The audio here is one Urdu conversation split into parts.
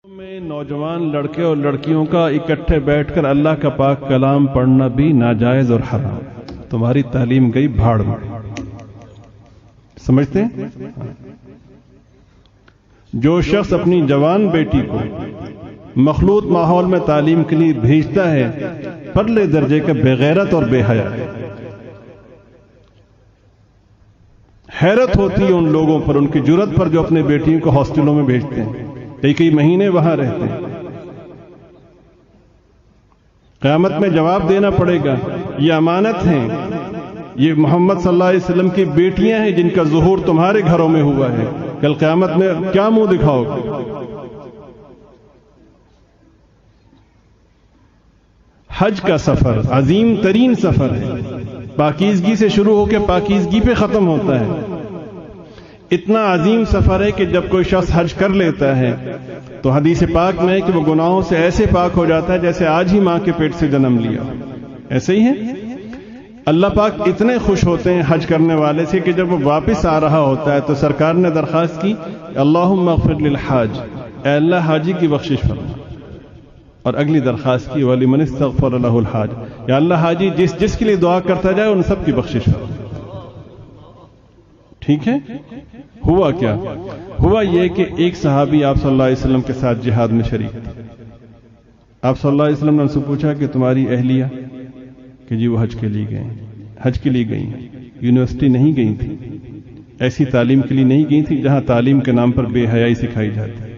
میں نوجوان لڑکے اور لڑکیوں کا اکٹھے بیٹھ کر اللہ کا پاک کلام پڑھنا بھی ناجائز اور حرام. تمہاری تعلیم گئی بھاڑ میں. سمجھتے ہیں؟ جو شخص اپنی جوان بیٹی کو مخلوط ماحول میں تعلیم کے لیے بھیجتا ہے پرلے درجے کا بے غیرت اور بے حیا ہے. حیرت ہوتی ہے ان لوگوں پر، ان کی جرت پر جو اپنے بیٹیوں کو ہاسٹلوں میں بھیجتے ہیں، کئی مہینے وہاں رہتے ہیں. قیامت میں جواب دینا پڑے گا. یہ امانت ہیں، یہ محمد صلی اللہ علیہ وسلم کی بیٹیاں ہیں جن کا ظہور تمہارے گھروں میں ہوا ہے. کل قیامت میں کیا منہ دکھاؤ گے؟ حج کا سفر عظیم ترین سفر ہے. پاکیزگی سے شروع ہو کے پاکیزگی پہ ختم ہوتا ہے. اتنا عظیم سفر ہے کہ جب کوئی شخص حج کر لیتا ہے تو حدیث پاک میں ہے کہ وہ گناہوں سے ایسے پاک ہو جاتا ہے جیسے آج ہی ماں کے پیٹ سے جنم لیا. ایسے ہی ہے. اللہ پاک اتنے خوش ہوتے ہیں حج کرنے والے سے کہ جب وہ واپس آ رہا ہوتا ہے تو سرکار نے درخواست کی، اللہم اغفر للحاج، اے اللہ حاجی کی بخشش فرما. اور اگلی درخواست کی، وَلِمَنِ اسْتَغْفَرَ لَهُ الْحَاجِ، یا اللہ حاجی جس کے لیے دعا کرتا جائے ان سب کی بخشش فرما. ٹھیک ہے؟ ہوا کیا؟ ہوا یہ کہ ایک صحابی آپ صلی اللہ علیہ وسلم کے ساتھ جہاد میں شریک تھے. آپ صلی اللہ علیہ وسلم نے ان سے پوچھا کہ تمہاری اہلیہ، کہ جی وہ حج کے لیے گئی ہیں. یونیورسٹی نہیں گئی تھی، ایسی تعلیم کے لیے نہیں گئی تھی جہاں تعلیم کے نام پر بے حیائی سکھائی جاتی.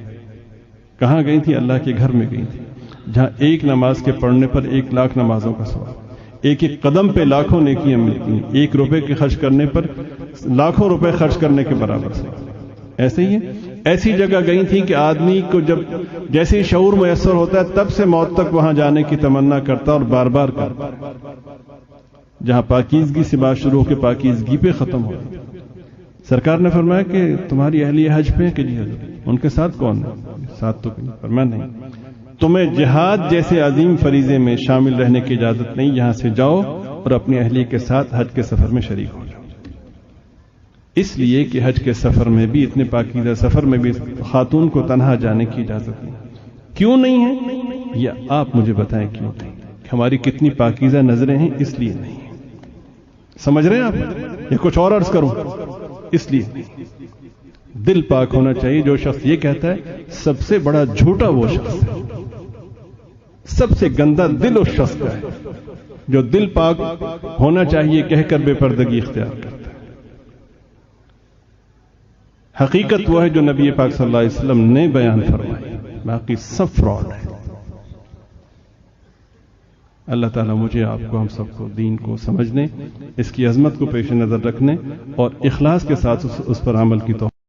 کہاں گئی تھی؟ اللہ کے گھر میں گئی تھی، جہاں ایک نماز کے پڑھنے پر 1,00,000 نمازوں کا ثواب، ایک قدم پہ لاکھوں نیکیاں ملتی ہیں، 1 روپے کے خرچ کرنے پر لاکھوں روپے خرچ کرنے کے برابر سے. ایسے ہی ہے. ایسی جگہ گئی تھی کہ آدمی کو جب جیسے ہی شعور میسر ہوتا ہے تب سے موت تک وہاں جانے کی تمنا کرتا اور بار بار کرتا. جہاں پاکیزگی سے بات شروع ہو کے پاکیزگی پہ ختم ہو. سرکار نے فرمایا کہ تمہاری اہلیہ حج پہ، کہ جی حضرت. ان کے ساتھ کون ہے؟ ساتھ تو فرمایا نہیں، تمہیں جہاد جیسے عظیم فریضے میں شامل رہنے کی اجازت نہیں. یہاں سے جاؤ اور اپنی اہلیہ کے ساتھ حج کے سفر میں شریک ہو جاؤ. اس لیے کہ حج کے سفر میں بھی، اتنے پاکیزہ سفر میں بھی خاتون کو تنہا جانے کی اجازت نہیں. کیوں نہیں ہے؟ یا آپ مجھے بتائیں کیوں نہیں؟ ہماری کتنی پاکیزہ نظریں ہیں، اس لیے نہیں. سمجھ رہے ہیں آپ؟ یا کچھ اور عرض کروں؟ اس لیے دل پاک ہونا چاہیے. جو شخص یہ کہتا ہے سب سے بڑا جھوٹا وہ شخص ہے. سب سے گندا دل اس شخص کا ہے جو دل پاک ہونا چاہیے کہہ کر بے پردگی اختیار کرتا ہے. حقیقت وہ ہے جو نبی پاک صلی اللہ علیہ وسلم نے بیان فرمائی، باقی سب فراڈ ہے. اللہ تعالیٰ مجھے، آپ کو، ہم سب کو دین کو سمجھنے، اس کی عظمت کو پیش نظر رکھنے اور اخلاص کے ساتھ اس پر عمل کی توفیق